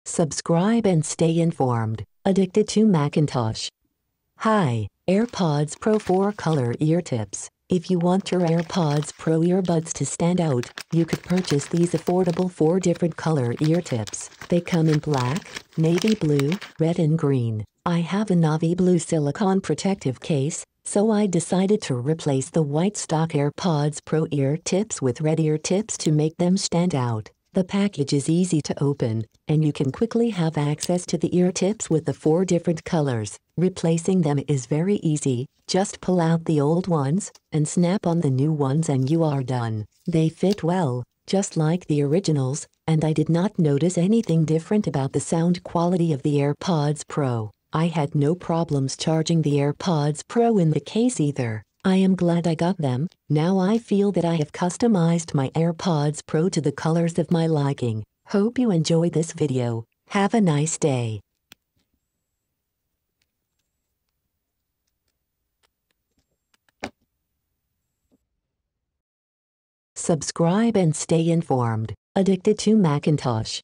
Subscribe and stay informed. Addicted to Macintosh. Hi, AirPods Pro 4-color ear tips. If you want your AirPods Pro earbuds to stand out, you could purchase these affordable 4 different color ear tips. They come in black, navy blue, red and green. I have a navy blue silicone protective case, so I decided to replace the white stock AirPods Pro ear tips with red ear tips to make them stand out. The package is easy to open, and you can quickly have access to the ear tips with the 4 different colors. Replacing them is very easy. Just pull out the old ones and snap on the new ones and you are done. They fit well, just like the originals, and I did not notice anything different about the sound quality of the AirPods Pro. I had no problems charging the AirPods Pro in the case either. I am glad I got them. Now I feel that I have customized my AirPods Pro to the colors of my liking. Hope you enjoyed this video. Have a nice day. Subscribe and stay informed. Addicted to Macintosh.